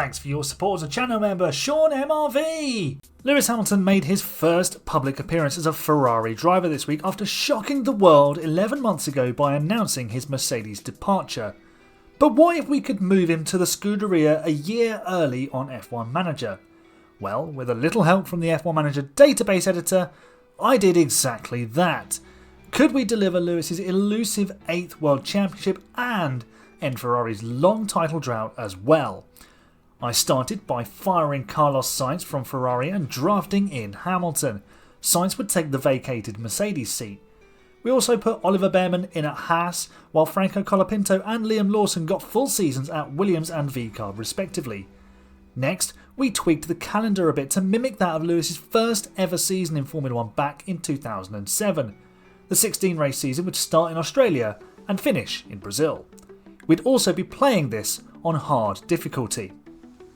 Thanks for your support as a channel member, Sean MRV! Lewis Hamilton made his first public appearance as a Ferrari driver this week after shocking the world 11 months ago by announcing his Mercedes departure. But what if we could move him to the Scuderia a year early on F1 Manager? Well, with a little help from the F1 Manager database editor, I did exactly that. Could we deliver Lewis's elusive 8th World Championship and end Ferrari's long title drought as well? I started by firing Carlos Sainz from Ferrari and drafting in Hamilton. Sainz would take the vacated Mercedes seat. We also put Oliver Behrman in at Haas, while Franco Colapinto and Liam Lawson got full seasons at Williams and VCARB respectively. Next, we tweaked the calendar a bit to mimic that of Lewis's first ever season in Formula One back in 2007. The 16 race season would start in Australia and finish in Brazil. We'd also be playing this on hard difficulty.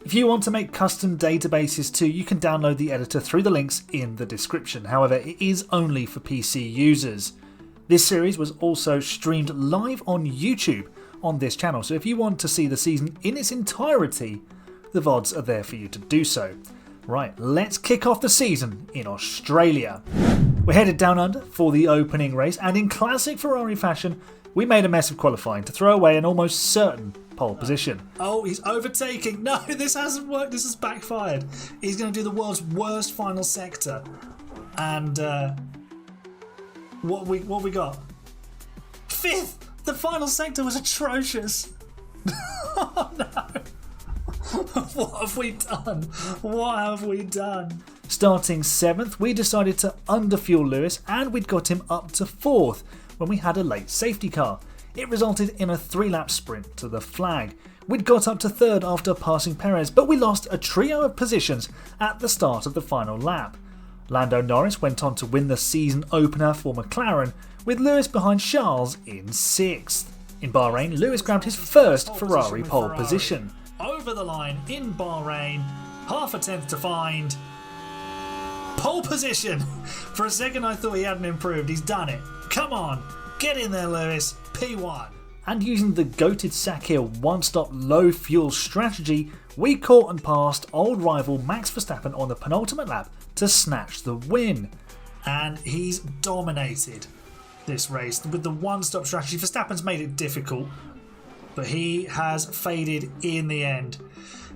If you want to make custom databases too, you can download the editor through the links in the description. However, it is only for PC users. This series was also streamed live on YouTube on this channel, so if you want to see the season in its entirety, the VODs are there for you to do so. Right, let's kick off the season in Australia. We're headed down under for the opening race, and in classic Ferrari fashion, we made a mess of qualifying to throw away an almost certain pole position. Oh, he's overtaking. No, this hasn't worked. This has backfired. He's going to do the world's worst final sector. And what we got? 5th! The final sector was atrocious. Oh no. What have we done? What have we done? Starting 7th, we decided to underfuel Lewis, and we'd got him up to 4th when we had a late safety car. It resulted in a 3-lap sprint to the flag. We'd got up to 3rd after passing Perez, but we lost a trio of positions at the start of the final lap. Lando Norris went on to win the season opener for McLaren, with Lewis behind Charles in 6th. In Bahrain, Lewis grabbed his first Ferrari pole position. Over the line in Bahrain, half a tenth to find. Pole position! For a second I thought he hadn't improved. He's done it. Come on, get in there, Lewis. P1. And using the goated Sakir one-stop low-fuel strategy, we caught and passed old rival Max Verstappen on the penultimate lap to snatch the win. And he's dominated this race with the one-stop strategy. Verstappen's made it difficult, but he has faded in the end.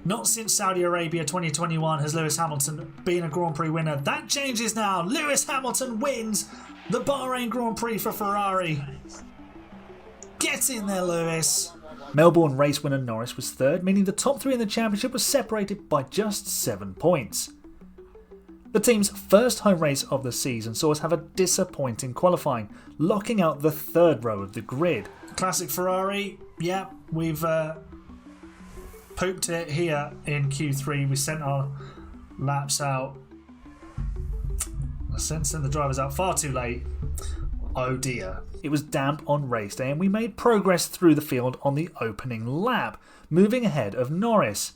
Not since Saudi Arabia 2021 has Lewis Hamilton been a Grand Prix winner. That changes now. Lewis Hamilton wins the Bahrain Grand Prix for Ferrari. Get in there, Lewis. Melbourne race winner Norris was 3rd, meaning the top 3 in the championship was separated by just 7 points. The team's first home race of the season saw us have a disappointing qualifying, locking out the 3rd row of the grid. Classic Ferrari, yeah, we've pooped it here in Q3. We sent our laps out. Sent the drivers out far too late. Oh dear. It was damp on race day and we made progress through the field on the opening lap, moving ahead of Norris.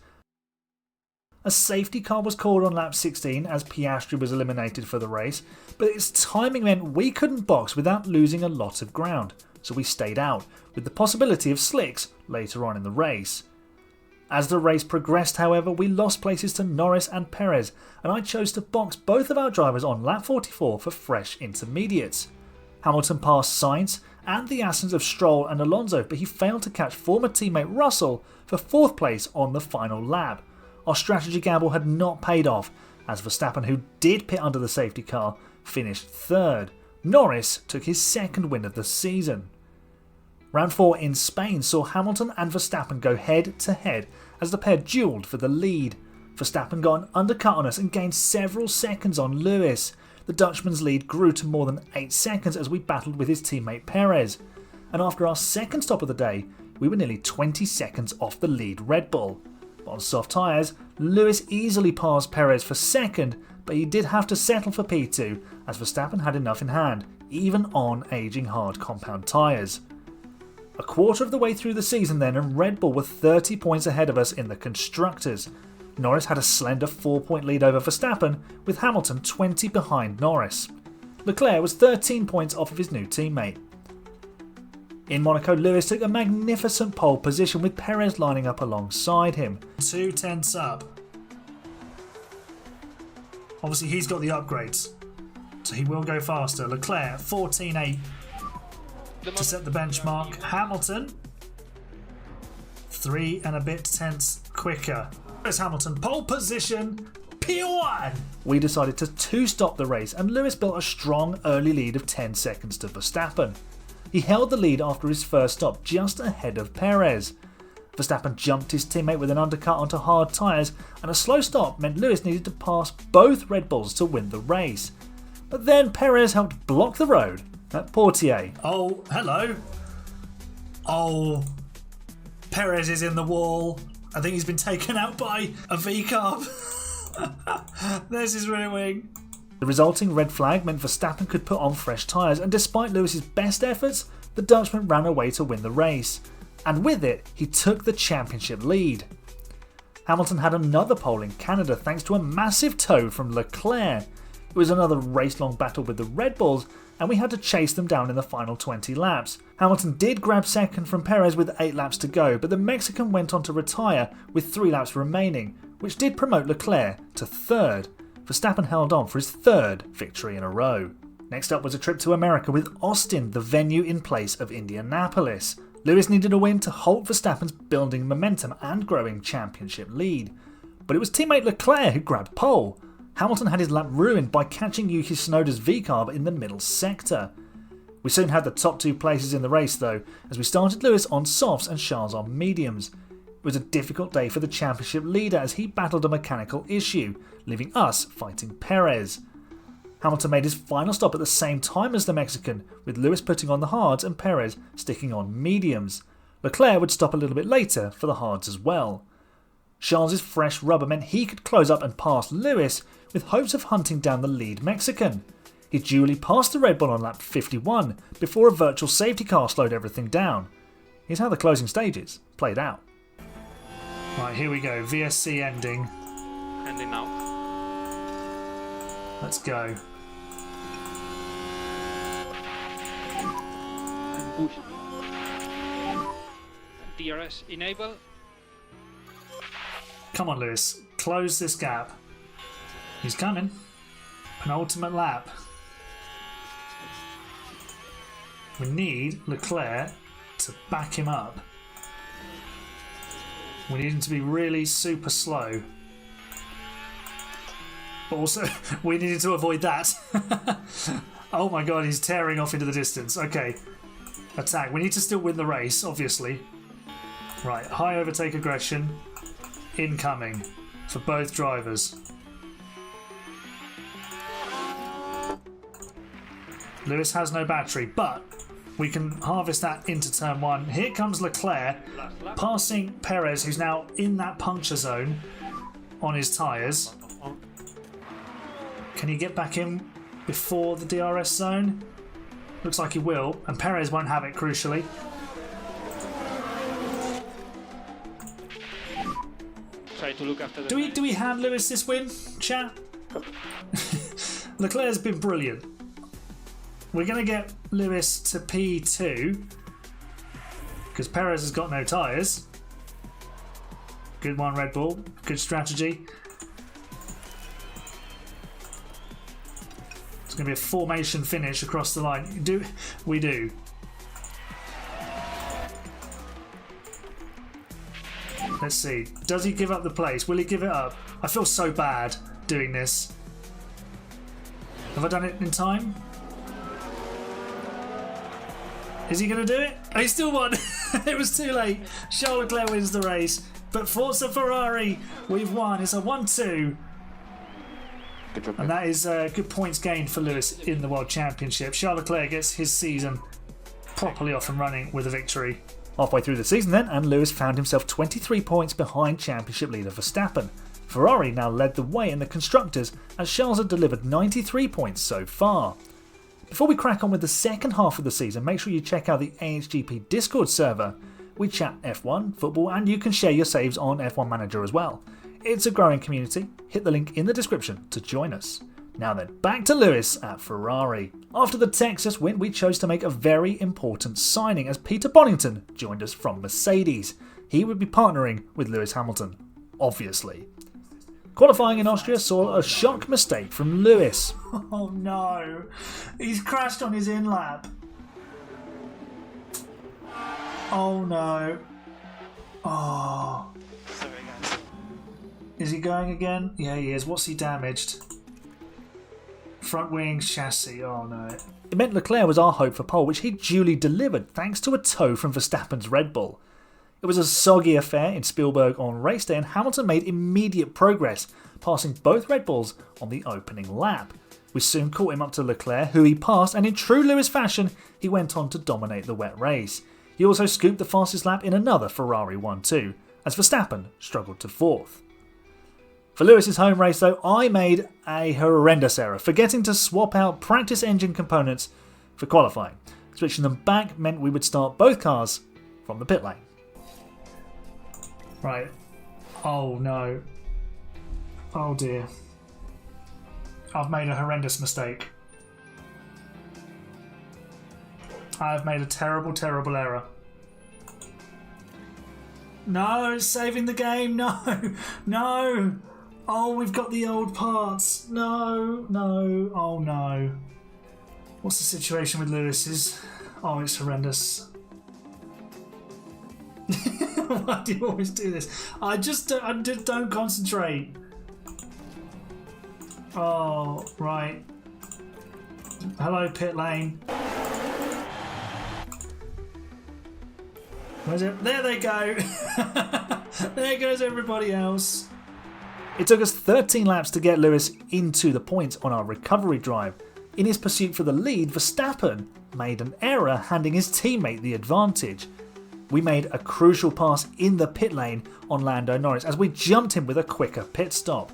A safety car was called on lap 16 as Piastri was eliminated for the race, but its timing meant we couldn't box without losing a lot of ground, so we stayed out, with the possibility of slicks later on in the race. As the race progressed, however, we lost places to Norris and Perez, and I chose to box both of our drivers on lap 44 for fresh intermediates. Hamilton passed Sainz and the absence of Stroll and Alonso, but he failed to catch former teammate Russell for 4th place on the final lap. Our strategy gamble had not paid off, as Verstappen, who did pit under the safety car, finished 3rd. Norris took his 2nd win of the season. Round 4 in Spain saw Hamilton and Verstappen go head to head as the pair duelled for the lead. Verstappen got an undercut on us and gained several seconds on Lewis. The Dutchman's lead grew to more than 8 seconds as we battled with his teammate Perez. And after our 2nd stop of the day, we were nearly 20 seconds off the lead Red Bull. But on soft tyres, Lewis easily passed Perez for 2nd, but he did have to settle for P2 as Verstappen had enough in hand, even on aging hard compound tyres. A quarter of the way through the season then, and Red Bull were 30 points ahead of us in the Constructors. Norris had a slender 4-point lead over Verstappen, with Hamilton 20 behind Norris. Leclerc was 13 points off of his new teammate. In Monaco, Lewis took a magnificent pole position with Perez lining up alongside him. 2 tenths up. Obviously he's got the upgrades, so he will go faster. Leclerc 14.8 to set the benchmark. Hamilton 3 and a bit tenths quicker. Lewis Hamilton, pole position, P1! We decided to 2-stop the race and Lewis built a strong early lead of 10 seconds to Verstappen. He held the lead after his first stop, just ahead of Perez. Verstappen jumped his teammate with an undercut onto hard tyres, and a slow stop meant Lewis needed to pass both Red Bulls to win the race. But then Perez helped block the road at Portier. Oh, hello. Oh, Perez is in the wall. I think he's been taken out by a V-carb. There's his rear wing. The resulting red flag meant Verstappen could put on fresh tyres, and despite Lewis's best efforts, the Dutchman ran away to win the race. And with it, he took the championship lead. Hamilton had another pole in Canada thanks to a massive tow from Leclerc. It was another race-long battle with the Red Bulls, and we had to chase them down in the final 20 laps. Hamilton did grab second from Perez with 8 laps to go, but the Mexican went on to retire with 3 laps remaining, which did promote Leclerc to third. Verstappen held on for his 3rd victory in a row. Next up was a trip to America with Austin, the venue in place of Indianapolis. Lewis needed a win to halt Verstappen's building momentum and growing championship lead. But it was teammate Leclerc who grabbed pole. Hamilton had his lap ruined by catching Yuki Tsunoda's V-carb in the middle sector. We soon had the top 2 places in the race though, as we started Lewis on softs and Charles on mediums. It was a difficult day for the championship leader as he battled a mechanical issue, leaving us fighting Perez. Hamilton made his final stop at the same time as the Mexican, with Lewis putting on the hards and Perez sticking on mediums. Leclerc would stop a little bit later for the hards as well. Charles' fresh rubber meant he could close up and pass Lewis, with hopes of hunting down the lead Mexican. He duly passed the Red Bull on lap 51 before a virtual safety car slowed everything down. Here's how the closing stages played out. Right, here we go. VSC ending. Ending now. Let's go. And push. DRS enable. Come on, Lewis. Close this gap. He's coming. Penultimate lap. We need Leclerc to back him up. We need him to be really super slow. But also, we needed to avoid that. Oh my god, he's tearing off into the distance. Okay. Attack. We need to still win the race, obviously. Right, high overtake aggression. Incoming. For both drivers. Lewis has no battery, but we can harvest that into turn 1. Here comes Leclerc, passing Perez, who's now in that puncture zone on his tyres. Can he get back in before the DRS zone? Looks like he will, and Perez won't have it, crucially. Try to look after the Do we hand Lewis this win, chat? Leclerc's been brilliant. We're going to get Lewis to P2 because Perez has got no tyres. Good one, Red Bull. Good strategy. It's going to be a formation finish across the line. We do. Let's see. Does he give up the place? Will he give it up? I feel so bad doing this. Have I done it in time? Is he going to do it? Oh, he still won. It was too late. Charles Leclerc wins the race. But Forza Ferrari, we've won. It's a 1-2. And that is good points gained for Lewis in the World Championship. Charles Leclerc gets his season properly off and running with a victory. Halfway through the season then, and Lewis found himself 23 points behind championship leader Verstappen. Ferrari now led the way in the Constructors, as Charles had delivered 93 points so far. Before we crack on with the second half of the season, make sure you check out the AHGP Discord server. We chat F1, football, and you can share your saves on F1 Manager as well. It's a growing community. Hit the link in the description to join us. Now then, back to Lewis at Ferrari. After the Texas win, we chose to make a very important signing as Peter Bonington joined us from Mercedes. He would be partnering with Lewis Hamilton, obviously. Qualifying in Austria saw a shock mistake from Lewis. Oh no, he's crashed on his in-lap. Oh no. Oh. Sorry, guys. Is he going again? Yeah, he is. What's he damaged? Front wing, chassis. Oh no. It meant Leclerc was our hope for pole, which he duly delivered thanks to a tow from Verstappen's Red Bull. It was a soggy affair in Spielberg on race day, and Hamilton made immediate progress, passing both Red Bulls on the opening lap. We soon caught him up to Leclerc, who he passed, and in true Lewis fashion, he went on to dominate the wet race. He also scooped the fastest lap in another Ferrari 1-2, as Verstappen struggled to fourth. For Lewis's home race though, I made a horrendous error, forgetting to swap out practice engine components for qualifying. Switching them back meant we would start both cars from the pit lane. Right. Oh no. Oh dear. I've made a horrendous mistake. I've made a terrible, terrible error. No, it's saving the game. No, no. Oh, we've got the old parts. No, no. Oh no. What's the situation with Lewis's? Oh, it's horrendous. Why do you always do this? I just don't concentrate. Oh, right. Hello, pit lane. Where's it? There they go. There goes everybody else. It took us 13 laps to get Lewis into the points on our recovery drive. In his pursuit for the lead, Verstappen made an error, handing his teammate the advantage. We made a crucial pass in the pit lane on Lando Norris as we jumped him with a quicker pit stop.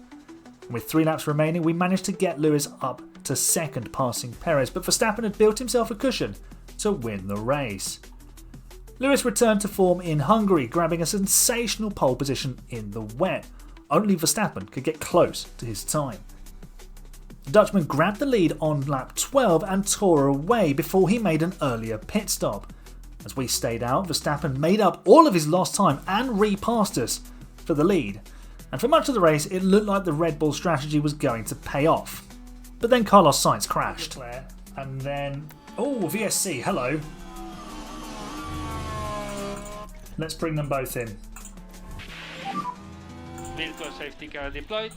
And with 3 laps remaining, we managed to get Lewis up to second, passing Perez, but Verstappen had built himself a cushion to win the race. Lewis returned to form in Hungary, grabbing a sensational pole position in the wet. Only Verstappen could get close to his time. The Dutchman grabbed the lead on lap 12 and tore away before he made an earlier pit stop. As we stayed out, Verstappen made up all of his lost time and repassed us for the lead. And for much of the race, it looked like the Red Bull strategy was going to pay off. But then Carlos Sainz crashed. And then... oh, VSC, hello. Let's bring them both in. Virtual safety car deployed.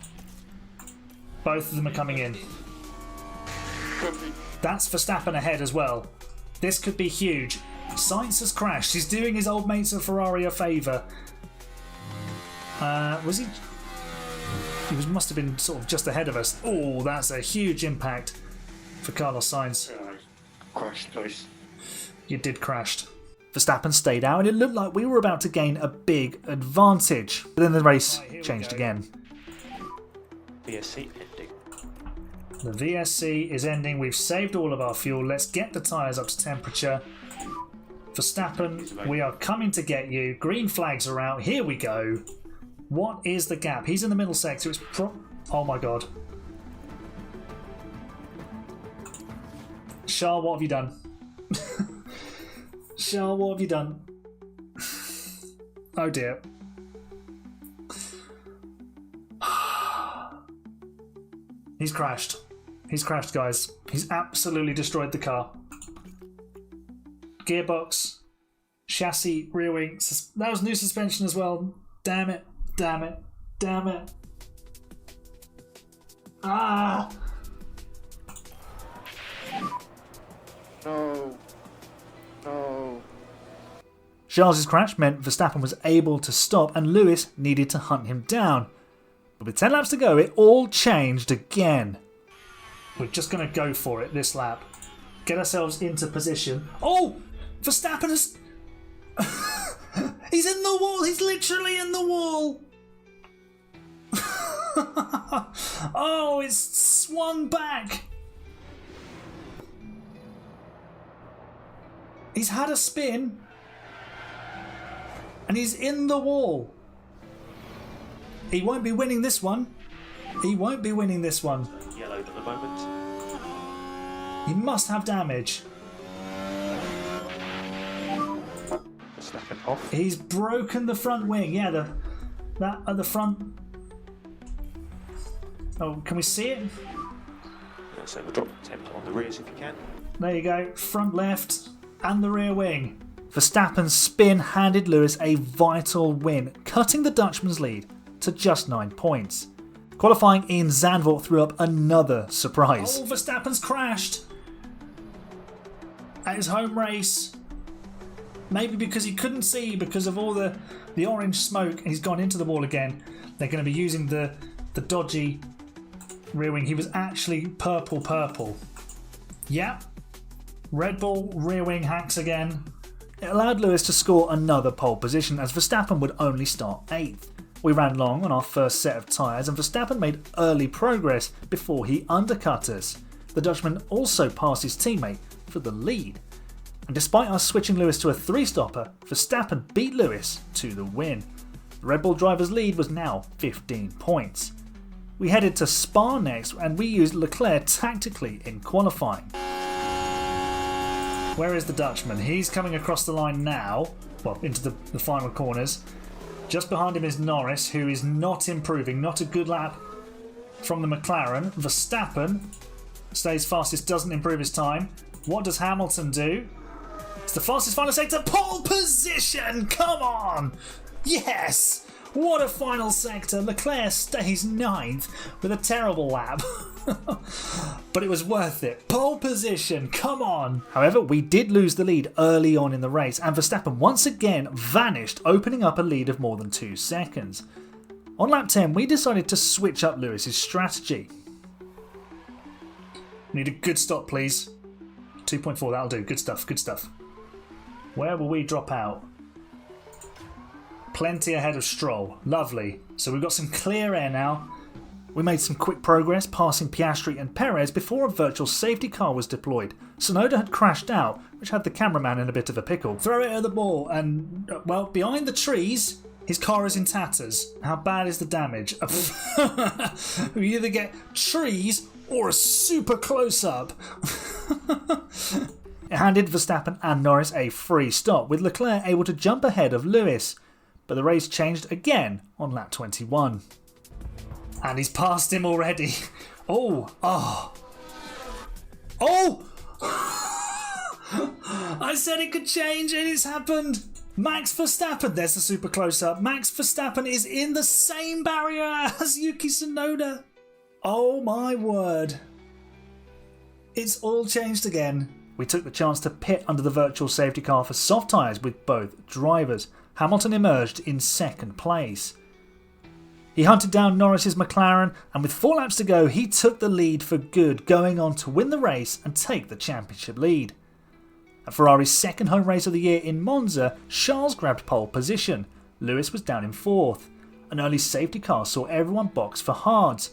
Both of them are coming in. Perfect. That's Verstappen ahead as well. This could be huge. Sainz has crashed. He's doing his old mates at Ferrari a favour. Was he? He must have been sort of just ahead of us. Oh, that's a huge impact for Carlos Sainz. Crashed twice. You did crash. Verstappen stayed out and it looked like we were about to gain a big advantage. But then the race changed again. VSC ending. The VSC is ending. We've saved all of our fuel. Let's get the tyres up to temperature. Verstappen, we are coming to get you. Green flags are out. Here we go. What is the gap? He's in the middle sector. It's oh my god. Charles, what have you done? Charles, what have you done? Oh dear. He's crashed. He's crashed, guys. He's absolutely destroyed the car. Gearbox, chassis, rear wing. That was new suspension as well. Damn it. Damn it. Damn it. Ah! No. No. Charles's crash meant Verstappen was able to stop and Lewis needed to hunt him down. But with 10 laps to go, it all changed again. We're just going to go for it this lap. Get ourselves into position. Oh! Verstappen has... He's in the wall! He's literally in the wall! Oh, it's swung back! He's had a spin and he's in the wall. He won't be winning this one. He won't be winning this one. Yellow mode at the moment. He must have damage. Verstappen off. He's broken the front wing. Yeah, that at the front. Oh, can we see it? So we'll drop the temp on the rears if you can. There you go. Front left and the rear wing. Verstappen's spin handed Lewis a vital win, cutting the Dutchman's lead to just 9 points. Qualifying in Zandvoort threw up another surprise. Oh, Verstappen's crashed at his home race. Maybe because he couldn't see because of all the orange smoke, and he's gone into the wall again. They're going to be using the dodgy rear wing. He was actually purple. Yep. Red Bull rear wing hacks again. It allowed Lewis to score another pole position as Verstappen would only start 8th. We ran long on our first set of tyres and Verstappen made early progress before he undercut us. The Dutchman also passed his teammate for the lead. And despite us switching Lewis to a 3-stopper, Verstappen beat Lewis to the win. The Red Bull driver's lead was now 15 points. We headed to Spa next and we used Leclerc tactically in qualifying. Where is the Dutchman? He's coming across the line now, well, into the final corners. Just behind him is Norris, who is not improving, not a good lap from the McLaren. Verstappen stays fastest, doesn't improve his time. What does Hamilton do? It's the fastest final sector, pole position! Come on! Yes! What a final sector. Leclerc stays 9th with a terrible lap. But it was worth it. Pole position, come on. However, we did lose the lead early on in the race and Verstappen once again vanished, opening up a lead of more than 2 seconds. On lap 10, we decided to switch up Lewis's strategy. Need a good stop, please. 2.4, that'll do. Good stuff, good stuff. Where will we drop out? Plenty ahead of Stroll. Lovely. So we've got some clear air now. We made some quick progress, passing Piastri and Perez before a virtual safety car was deployed. Tsunoda had crashed out, which had the cameraman in a bit of a pickle. Throw it at the ball and, well, behind the trees, his car is in tatters. How bad is the damage? We either get trees or a super close-up. It handed Verstappen and Norris a free stop, with Leclerc able to jump ahead of Lewis. But the race changed again on lap 21. And he's passed him already. Oh! I said it could change and it's happened. Max Verstappen, there's the super close-up. Max Verstappen is in the same barrier as Yuki Tsunoda. Oh my word. It's all changed again. We took the chance to pit under the virtual safety car for soft tyres with both drivers. Hamilton emerged in 2nd place. He hunted down Norris's McLaren and with 4 laps to go he took the lead for good, going on to win the race and take the championship lead. At Ferrari's 2nd home race of the year in Monza, Charles grabbed pole position. Lewis was down in 4th. An early safety car saw everyone box for hards.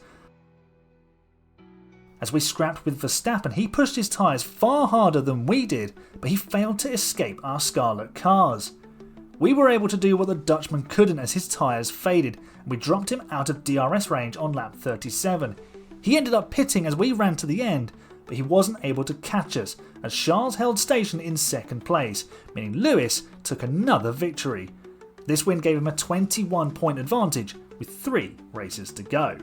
As we scrapped with Verstappen, he pushed his tyres far harder than we did, but he failed to escape our scarlet cars. We were able to do what the Dutchman couldn't as his tyres faded, and we dropped him out of DRS range on lap 37. He ended up pitting as we ran to the end, but he wasn't able to catch us, as Charles held station in 2nd place, meaning Lewis took another victory. This win gave him a 21-point advantage, with 3 races to go.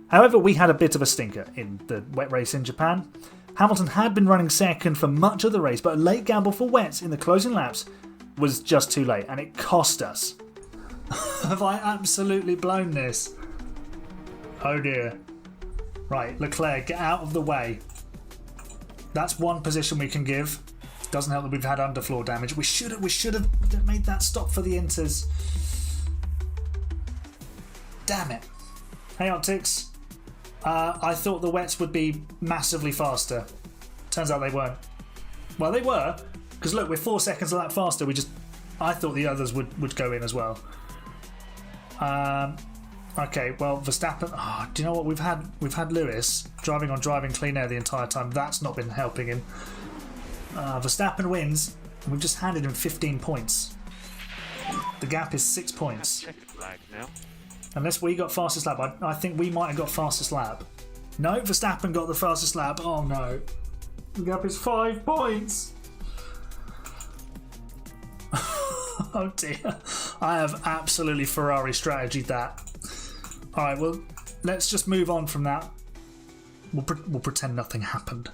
However, we had a bit of a stinker in the wet race in Japan. Hamilton had been running 2nd for much of the race, but a late gamble for wets in the closing laps was just too late, and it cost us. Have I absolutely blown this? Oh dear. Right, Leclerc, get out of the way. That's one position we can give. Doesn't help that we've had underfloor damage. We should have made that stop for the Inters. Damn it. Hey Optics. I thought the wets would be massively faster. Turns out they weren't. Well, they were, because look, we're 4 seconds a lap faster. I thought the others would go in as well. Okay, well, Verstappen. Do you know what we've had Lewis driving on driving clean air the entire time. That's not been helping him. Verstappen wins, and we've just handed him 15 points. The gap is 6 points. Checkered flag now. Unless we got fastest lap, I think we might have got fastest lap. No, Verstappen got the fastest lap. Oh no. The gap is 5 points. Oh dear. I have absolutely Ferrari strategied that. Alright, well, let's just move on from that. We'll pretend nothing happened.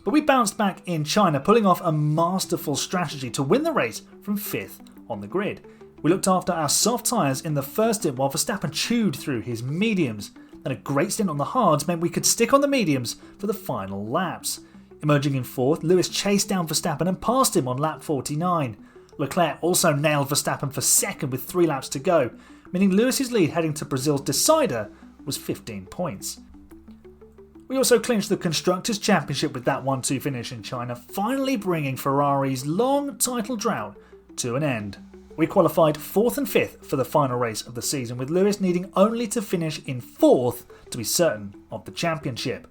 But we bounced back in China, pulling off a masterful strategy to win the race from 5th on the grid. We looked after our soft tyres in the first stint while Verstappen chewed through his mediums. And a great stint on the hards meant we could stick on the mediums for the final laps. Emerging in 4th, Lewis chased down Verstappen and passed him on lap 49. Leclerc also nailed Verstappen for 2nd with 3 laps to go, meaning Lewis's lead heading to Brazil's decider was 15 points. We also clinched the Constructors' Championship with that 1-2 finish in China, finally bringing Ferrari's long title drought to an end. We qualified 4th and 5th for the final race of the season, with Lewis needing only to finish in 4th to be certain of the championship.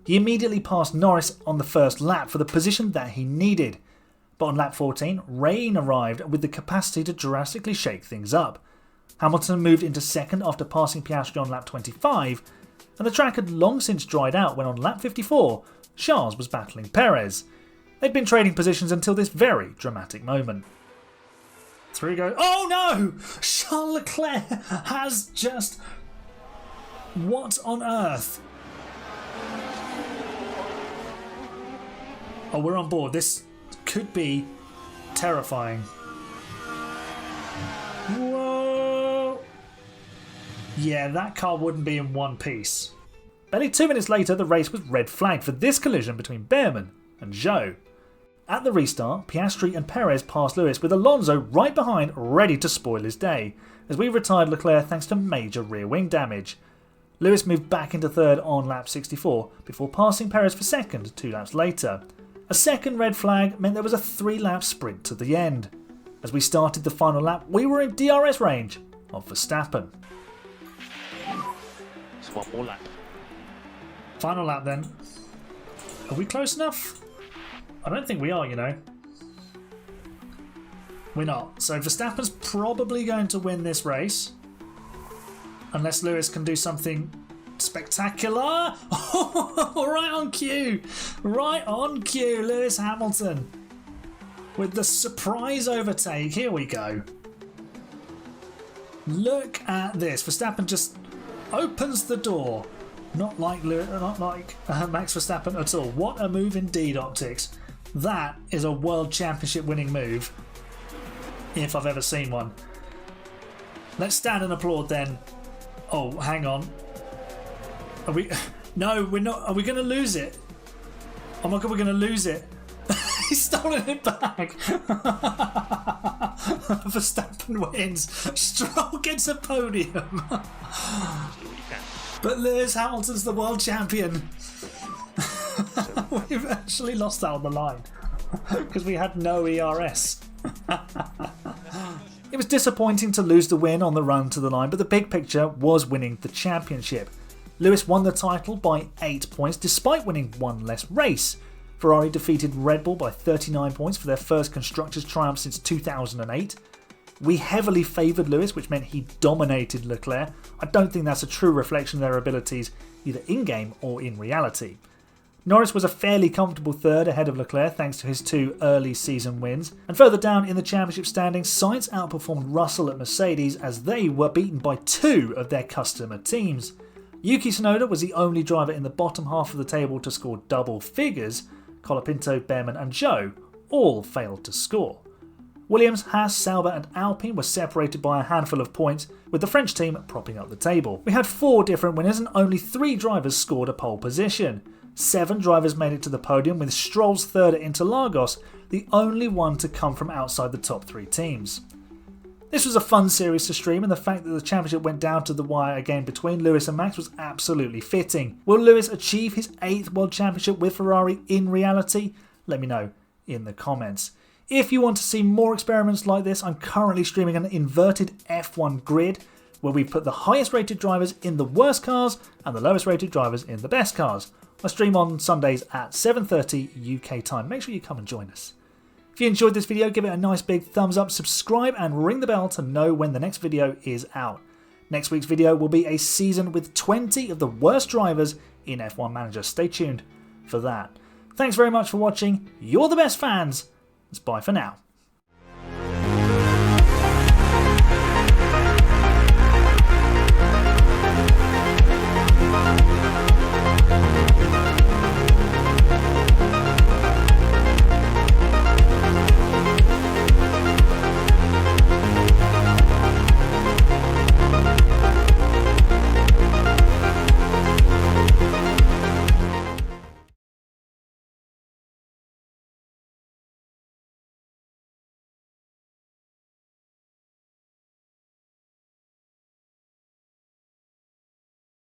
He immediately passed Norris on the first lap for the position that he needed, but on lap 14, rain arrived with the capacity to drastically shake things up. Hamilton moved into 2nd after passing Piastri on lap 25, and the track had long since dried out when on lap 54, Charles was battling Perez. They'd been trading positions until this very dramatic moment. Through goes. Oh no! Charles Leclerc has just... What on earth? Oh, we're on board. This could be terrifying. Whoa! Yeah, that car wouldn't be in one piece. Barely 2 minutes later, the race was red flagged for this collision between Behrman and Zhou. At the restart, Piastri and Perez passed Lewis, with Alonso right behind, ready to spoil his day, as we retired Leclerc thanks to major rear wing damage. Lewis moved back into 3rd on lap 64 before passing Perez for 2nd 2 laps later. A second red flag meant there was a 3-lap sprint to the end. As we started the final lap, we were in DRS range of Verstappen. It's one more lap. Final lap then. Are we close enough? I don't think we are, you know. We're not. So Verstappen's probably going to win this race. Unless Lewis can do something spectacular. Right on cue. Right on cue, Lewis Hamilton. With the surprise overtake. Here we go. Look at this. Verstappen just opens the door. Not like Max Verstappen at all. What a move indeed, Optics. That is a World Championship winning move, if I've ever seen one. Let's stand and applaud then. Oh, hang on. Are we... No, we're not. Are we going to lose it? Oh my god, we're going to lose it. He's stolen it back. Verstappen wins. Stroll gets a podium. But Lewis Hamilton's the world champion. We've actually lost that on the line because we had no ERS. It was disappointing to lose the win on the run to the line, but the big picture was winning the championship. Lewis won the title by 8 points despite winning one less race. Ferrari defeated Red Bull by 39 points for their first Constructors' triumph since 2008. We heavily favoured Lewis, which meant he dominated Leclerc. I don't think that's a true reflection of their abilities either in-game or in reality. Norris was a fairly comfortable 3rd ahead of Leclerc thanks to his 2 early season wins. And further down in the championship standings, Sainz outperformed Russell at Mercedes as they were beaten by 2 of their customer teams. Yuki Tsunoda was the only driver in the bottom half of the table to score double figures. Colapinto, Behrman and Zhou all failed to score. Williams, Haas, Sauber and Alpine were separated by a handful of points, with the French team propping up the table. We had 4 different winners and only 3 drivers scored a pole position. 7 drivers made it to the podium, with Stroll's 3rd at Interlagos the only one to come from outside the top 3 teams. This was a fun series to stream, and the fact that the championship went down to the wire again between Lewis and Max was absolutely fitting. Will Lewis achieve his 8th World Championship with Ferrari in reality? Let me know in the comments. If you want to see more experiments like this, I'm currently streaming an inverted F1 grid where we put the highest rated drivers in the worst cars and the lowest rated drivers in the best cars. I stream on Sundays at 7:30 UK time. Make sure you come and join us. If you enjoyed this video, give it a nice big thumbs up, subscribe and ring the bell to know when the next video is out. Next week's video will be a season with 20 of the worst drivers in F1 Manager. Stay tuned for that. Thanks very much for watching. You're the best fans. It's bye for now.